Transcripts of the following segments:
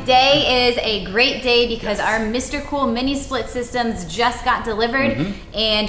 today is a great day because our Mr. Cool mini split systems just got delivered, and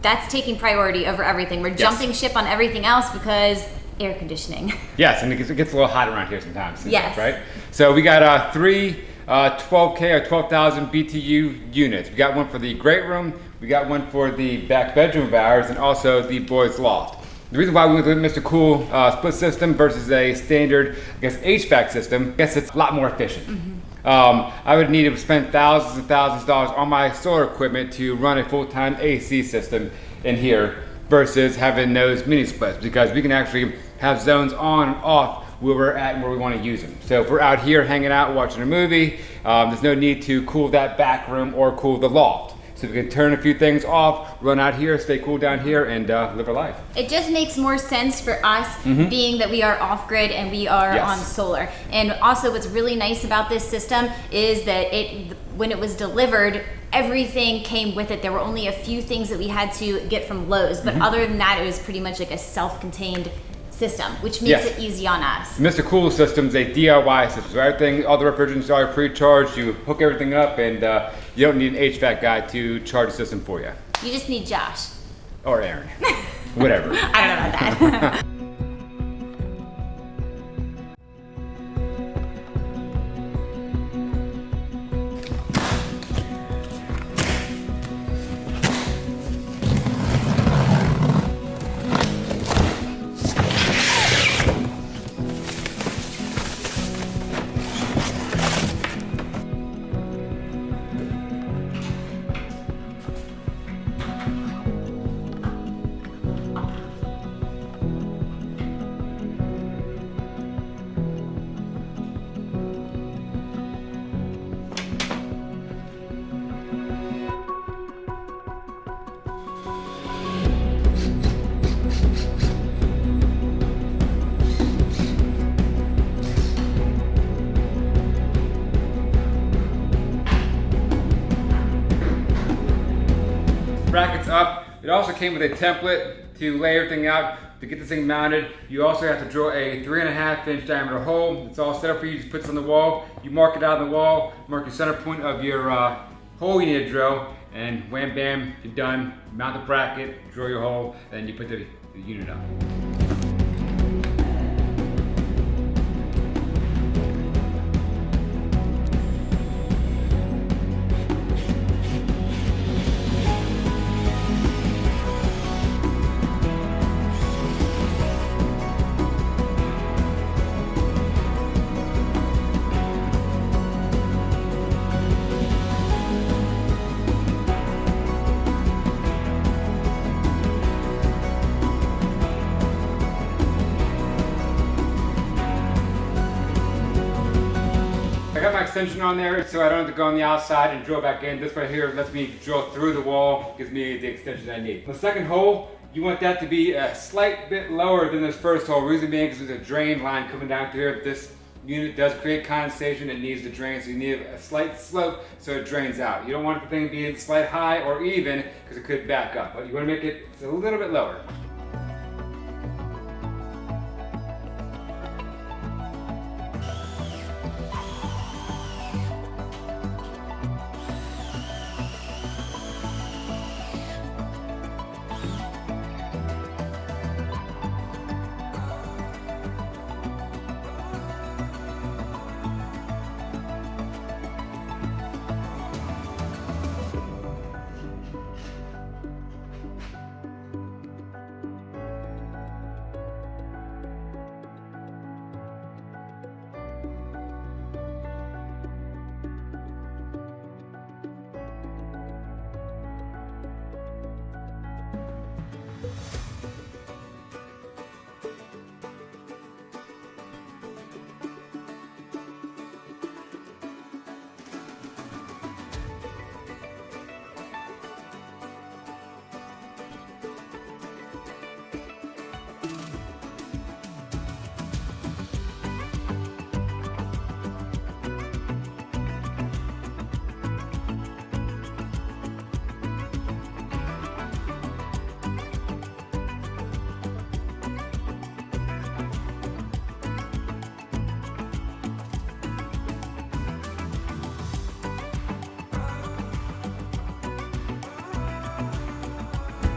that's taking priority over everything. We're jumping ship on everything else because air conditioning. Yes, and it gets a little hot around here sometimes. Yes. Right? So we got three 12K or 12,000 BTU units. We got one for the great room, we got one for the back bedroom of ours, and also the boys' loft. The reason why we went with Mr. Cool split system versus a standard, I guess, HVAC system, I guess it's a lot more efficient. I would need to spend thousands and thousands of dollars on my solar equipment to run a full-time AC system in here versus having those mini splits, because we can actually have zones on and off where we're at and where we want to use them. So if we're out here hanging out watching a movie, there's no need to cool that back room or cool the loft. So we can turn a few things off, run out here, stay cool down here, and live our life. It just makes more sense for us being that we are off-grid and we are on solar. And also what's really nice about this system is that when it was delivered, everything came with it. There were only a few things that we had to get from Lowe's, but other than that, it was pretty much like a self-contained system, which makes it easy on us. Mr. Cool system's a DIY system. So everything, all the refrigerants are pre-charged. You hook everything up, and you don't need an HVAC guy to charge the system for you. You just need Josh. Or Aaron. Whatever. I don't know about that. Brackets up. It also came with a template to lay everything out. To get this thing mounted, you also have to drill a 3.5-inch diameter hole. It's all set up for you. Just put this on the wall. You mark it out on the wall, mark your center point of your hole you need to drill, and wham bam, you're done. Mount the bracket, drill your hole, and you put the unit up. I got my extension on there so I don't have to go on the outside and drill back in. This right here lets me drill through the wall, gives me the extension I need. The second hole, you want that to be a slight bit lower than this first hole. Reason being is there's a drain line coming down through here. This unit does create condensation, it needs to drain, so you need a slight slope so it drains out. You don't want the thing to be slight high or even because it could back up, but you want to make it a little bit lower.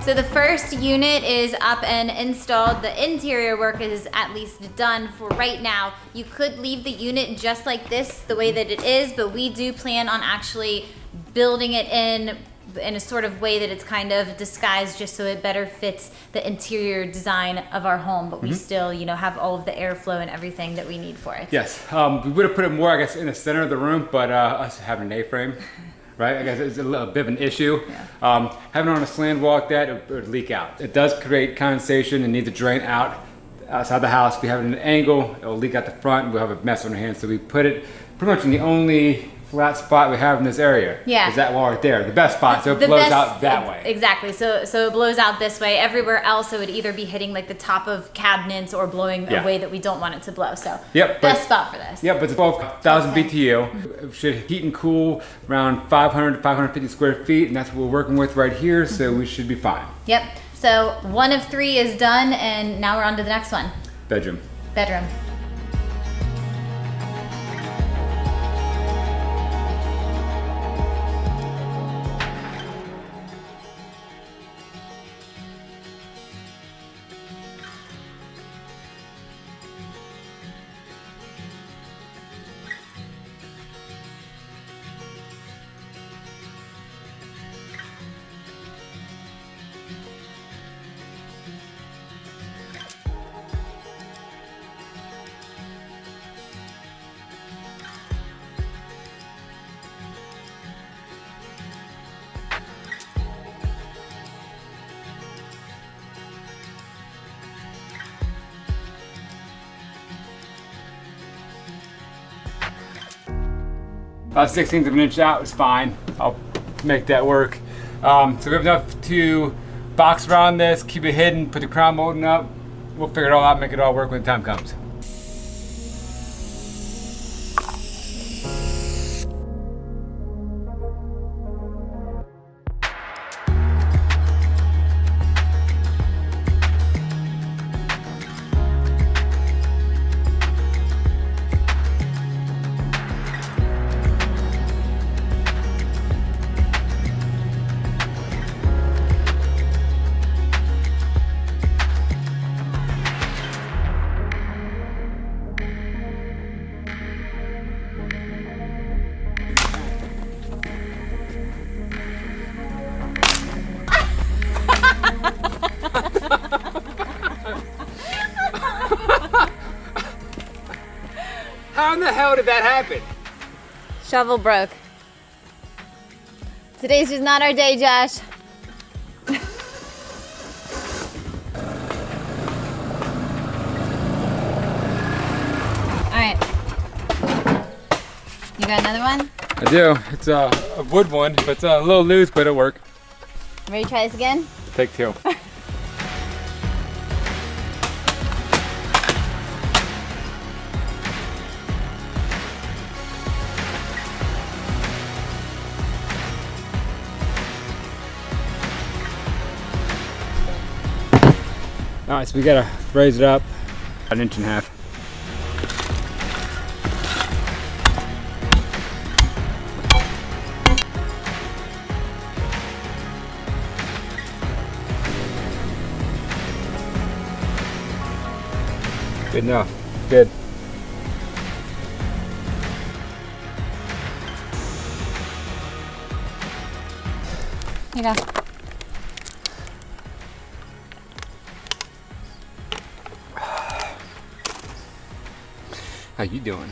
So the first unit is up and installed. The interior work is at least done for right now. You could leave the unit just like this, the way that it is, but we do plan on actually building it in a sort of way that it's kind of disguised just so it better fits the interior design of our home, but we still, you know, have all of the airflow and everything that we need for it. Yes, we would have put it more, I guess, in the center of the room, but us having an A-frame, right? I guess it's a little bit of an issue. Yeah. Having it on a slant wall like that, it would leak out. It does create condensation and need to drain out outside the house. If we have it at an angle, it will leak out the front and we'll have a mess on our hands. So we put it pretty much in the only flat spot we have in this area. Yeah. Is that wall right there, the best spot, so it blows out that way. Exactly, so it blows out this way. Everywhere else it would either be hitting like the top of cabinets or blowing a way that we don't want it to blow. So best spot for this. Yep, but it's 12,000 BTU. It should heat and cool around 500 to 550 square feet, and that's what we're working with right here, so we should be fine. Yep, so 1 of 3 is done, and now we're on to the next one. Bedroom. Bedroom. About 1/16 of an inch out is fine. I'll make that work. So we have enough to box around this, keep it hidden, put the crown molding up. We'll figure it all out, make it all work when the time comes. How in the hell did that happen? Shovel broke. Today's just not our day, Josh. All right. You got another one? I do. It's a wood one, but it's a little loose, but it'll work. Ready to try this again? Take 2. All right, so we gotta raise it up 1.5 inches. Good enough. Good. Here you go. How you doing?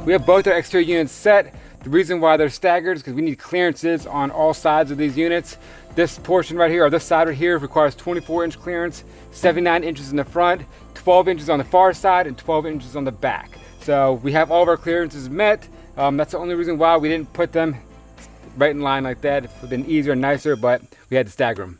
We have both our exterior units set. The reason why they're staggered is because we need clearances on all sides of these units. This portion right here, or this side right here, requires 24-inch clearance, 79 inches in the front, 12 inches on the far side, and 12 inches on the back. So we have all of our clearances met. That's the only reason why we didn't put them right in line like that. It would have been easier and nicer, but we had to stagger them.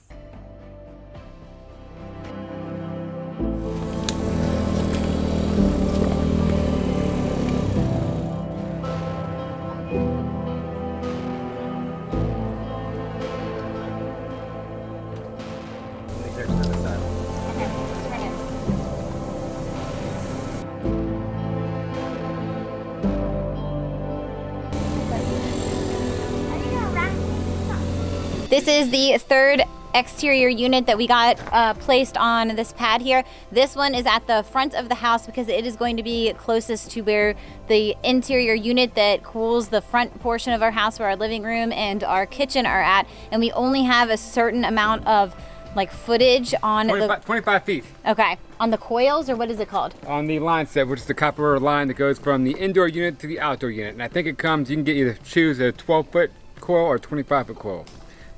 This is the third exterior unit that we got placed on this pad here. This one is at the front of the house because it is going to be closest to where the interior unit that cools the front portion of our house, where our living room and our kitchen are at. And we only have a certain amount of like footage on 25 feet. Okay, on the coils, or what is it called? On the line set, which is the copper line that goes from the indoor unit to the outdoor unit. And I think it comes, you can choose a 12-foot coil or 25-foot coil.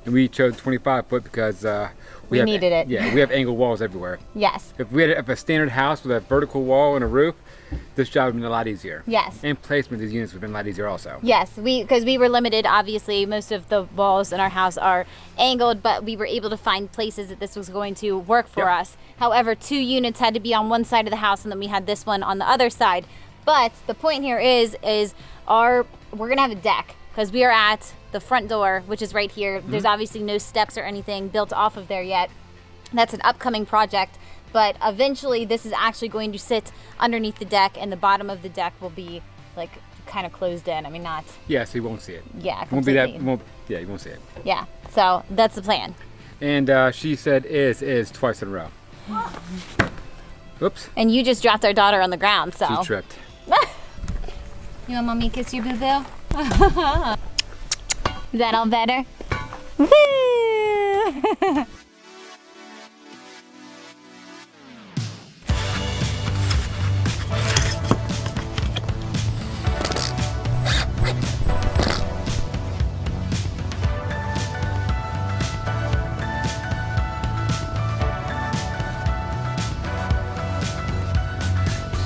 And we chose 25-foot because we needed it. Yeah, we have angled walls everywhere. Yes. If we had a standard house with a vertical wall and a roof, this job would have been a lot easier. Yes. And placement of these units would have been a lot easier also. Yes, because we were limited. Obviously, most of the walls in our house are angled, but we were able to find places that this was going to work for us. However, 2 units had to be on one side of the house, and then we had this one on the other side. But the point here is we're gonna have a deck, because we are at the front door, which is right here. There's obviously no steps or anything built off of there yet. That's an upcoming project, but eventually this is actually going to sit underneath the deck, and the bottom of the deck will be like kind of closed in. I mean, not. Yeah, so you won't see it. Yeah, won't be completely. Yeah, you won't see it. Yeah, so that's the plan. And she said is twice in a row. Oops. And you just dropped our daughter on the ground, so. She tripped. You want mommy to kiss your boo-boo? Is that all better? Woo!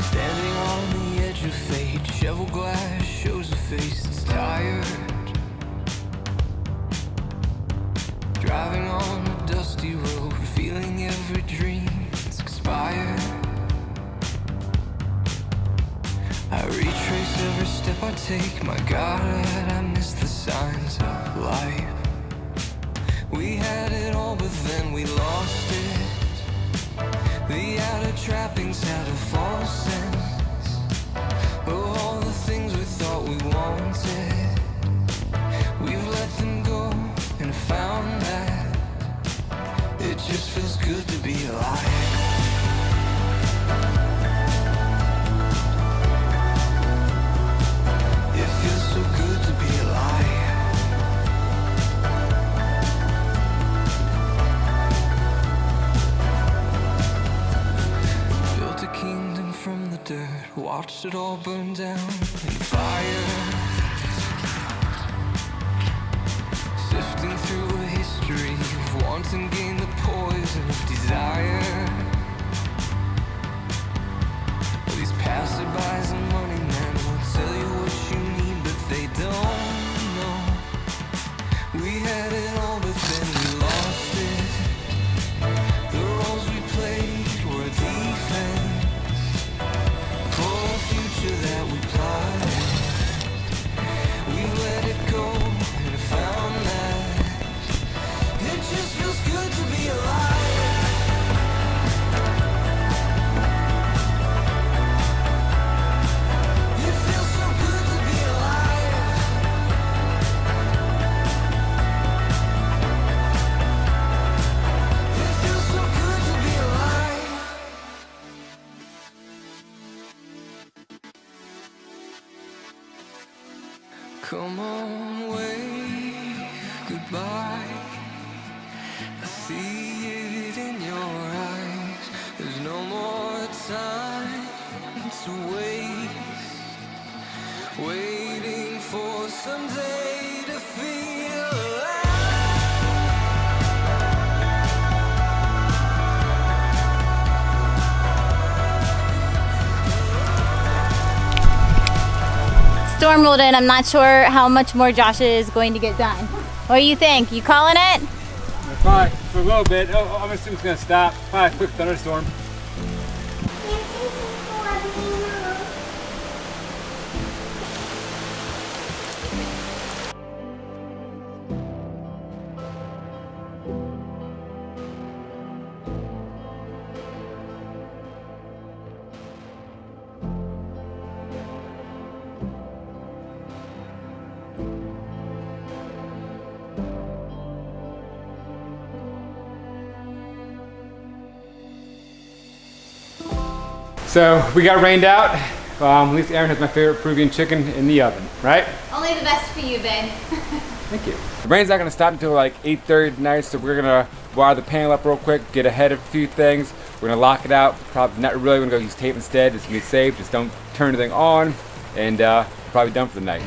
Standing on the edge of fate, shovel glass shows a face that's tired. Driving on a dusty road, feeling every dream's expired. I retrace every step I take, my God, I miss the signs of life. We had it all, but then we lost it. The outer trappings had a false sense of all the things we thought we wanted. We've let them go and found that it just feels good to be alive. It feels so good to be alive. Built a kingdom from the dirt, watched it all burn down in fire. Sifting through a history of want and gain, the poison of desire. These passerbys and money men will tell you what you need, but they don't know. We had it all, but then we lost it. The roles we played were defense for a future that we plotted. We've let it go and found that it just feels good to be alive. It feels so good to be alive. It feels so good to be alive. Come on, wave goodbye. I see it in your eyes. There's no more time to waste, waiting for someday to feel alive. Storm rolled in. I'm not sure how much more Josh is going to get done. What do you think? You calling it? Probably for a little bit. Oh, I'm assuming it's gonna stop. Probably a quick thunderstorm. So we got rained out. At least Aaron has my favorite Peruvian chicken in the oven, right? Only the best for you, babe. Thank you. The rain's not gonna stop until like 8:30 tonight, so we're gonna wire the panel up real quick, get ahead of a few things. We're gonna lock it out. Probably not really gonna go use tape instead. It's gonna be safe. Just don't turn anything on, and probably done for the night.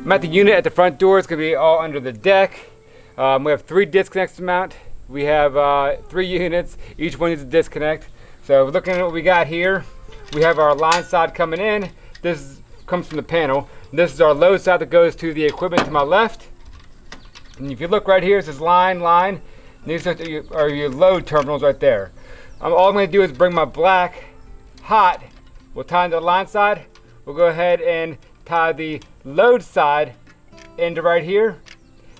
I'm at the unit at the front door. It's gonna be all under the deck. We have 3 disconnects to mount. We have 3 units. Each one needs a disconnect. So looking at what we got here, we have our line side coming in. This comes from the panel. This is our load side that goes to the equipment to my left. And if you look right here, it says line. These are your load terminals right there. All I'm gonna do is bring my black hot. We'll tie into the line side. We'll go ahead and tie the load side into right here.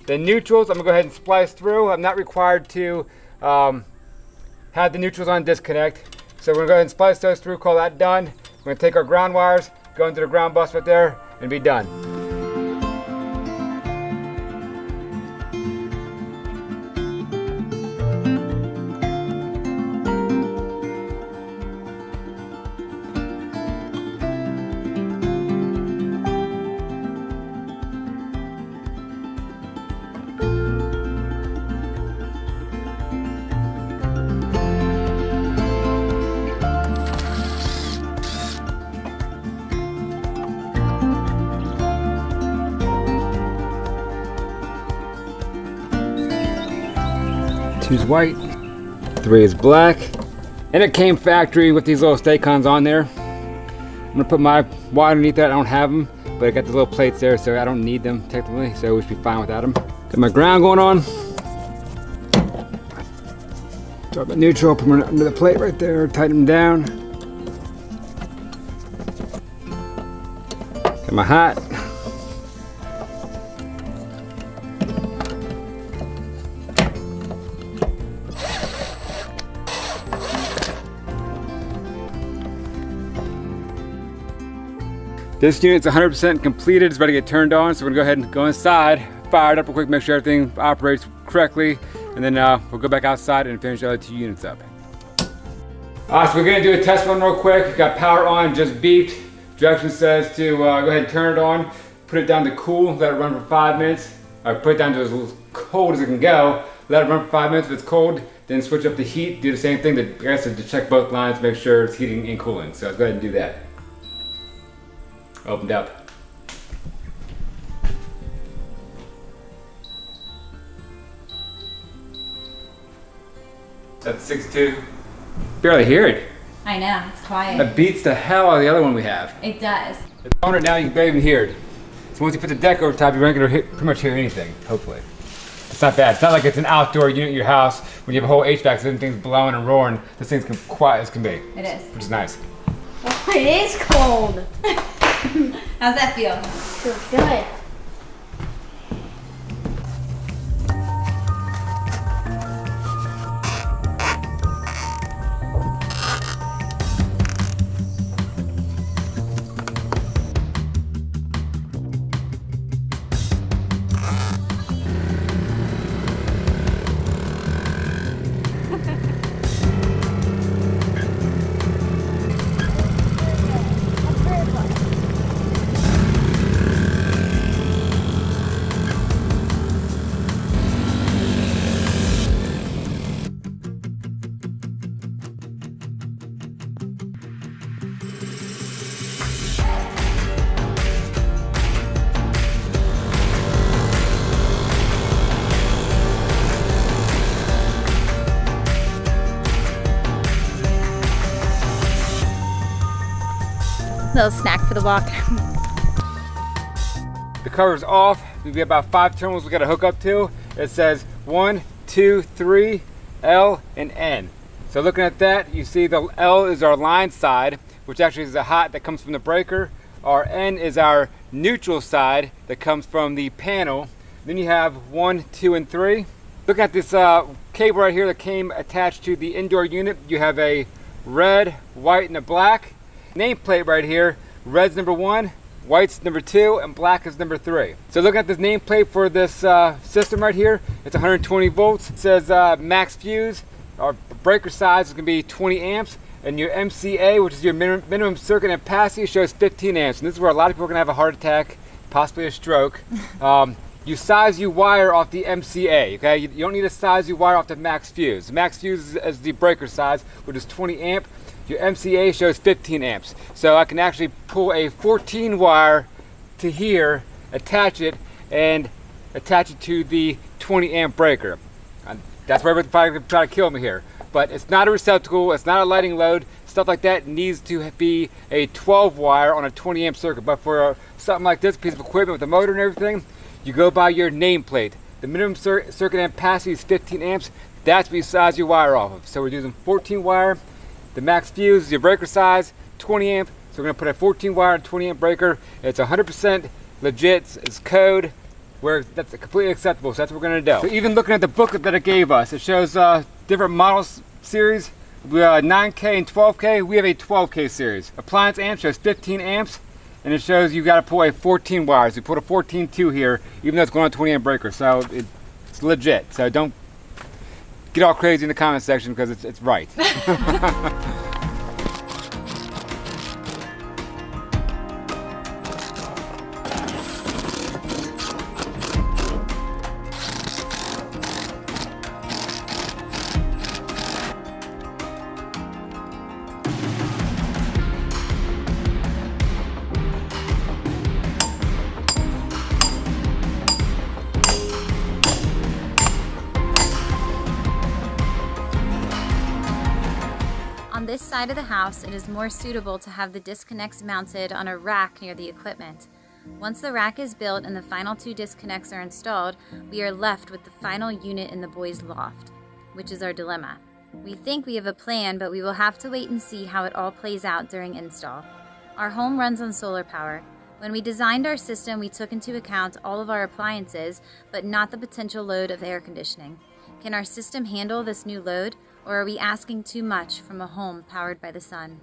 The neutrals, I'm gonna go ahead and splice through. I'm not required to have the neutrals on disconnect. So we're gonna go ahead and splice those through, call that done. We're gonna take our ground wires, go into the ground bus right there, and be done. Two's white, 3 is black, and it came factory with these little Stay-Cons on there. I'm gonna put my wire underneath that. I don't have them, but I got the little plates there, so I don't need them technically, so we should be fine without them. Got my ground going on. Start my neutral, put them under the plate right there, tighten them down. Got my hot. This unit's 100% completed. It's ready to get turned on, so we're gonna go ahead and go inside, fire it up real quick, make sure everything operates correctly, and then we'll go back outside and finish the other 2 units up. So we're gonna do a test run real quick. Got power on, just beeped. Direction says to go ahead and turn it on, put it down to cool, let it run for 5 minutes, or put it down to as cold as it can go, let it run for 5 minutes. If it's cold, then switch up the heat, do the same thing, I guess to check both lines, make sure it's heating and cooling. So let's go ahead and do that. Opened up. That's 6.2. Barely hear it. I know, it's quiet. That beats the hell out of the other one we have. It does. It's on it now, you can barely even hear it. So once you put the deck over top, you're not gonna pretty much hear anything, hopefully. It's not bad. It's not like it's an outdoor unit in your house when you have a whole HVAC, so everything's blowing and roaring. This thing's quiet as can be. It is. Which is nice. Oh, it is cold. How's that feel? Feels good. Little snack for the walk. The cover's off. We've got about 5 terminals we got to hook up to. It says 1, 2, 3, L, and N. So looking at that, you see the L is our line side, which actually is the hot that comes from the breaker. Our N is our neutral side that comes from the panel. Then you have 1, 2, and 3. Look at this cable right here that came attached to the indoor unit. You have a red, white, and a black. Nameplate right here, red's number 1, white's number 2, and black is number 3. So looking at this nameplate for this system right here, it's 120 volts. It says max fuse. Our breaker size is going to be 20 amps, and your MCA, which is your minimum circuit ampacity, shows 15 amps. And this is where a lot of people are going to have a heart attack, possibly a stroke. You size you wire off the MCA, okay? You don't need to size you wire off the max fuse. The max fuse is the breaker size, which is 20 amp. Your MCA shows 15 amps. So I can actually pull a 14 wire to here, attach it, and attach it to the 20 amp breaker. That's where everyone's probably gonna try to kill me here. But it's not a receptacle, it's not a lighting load. Stuff like that needs to be a 12 wire on a 20 amp circuit. But for something like this piece of equipment with a motor and everything, you go by your nameplate. The minimum circuit ampacity is 15 amps. That's what you size your wire off of. So we're using 14 wire. The max fuse is your breaker size, 20 amp. So we're gonna put a 14 wire and 20 amp breaker. It's 100% legit, it's code, where that's completely acceptable. So that's what we're gonna do. So even looking at the booklet that it gave us, it shows different model series. We have 9K and 12K. We have a 12K series. Appliance amp shows 15 amps, and it shows you gotta pull a 14 wires. We put a 14-2 here, even though it's going on a 20 amp breaker. So it's legit. So don't get all crazy in the comment section because it's right. On this side of the house, it is more suitable to have the disconnects mounted on a rack near the equipment. Once the rack is built and the final 2 disconnects are installed, we are left with the final unit in the boys' loft, which is our dilemma. We think we have a plan, but we will have to wait and see how it all plays out during install. Our home runs on solar power. When we designed our system, we took into account all of our appliances, but not the potential load of air conditioning. Can our system handle this new load, or are we asking too much from a home powered by the sun?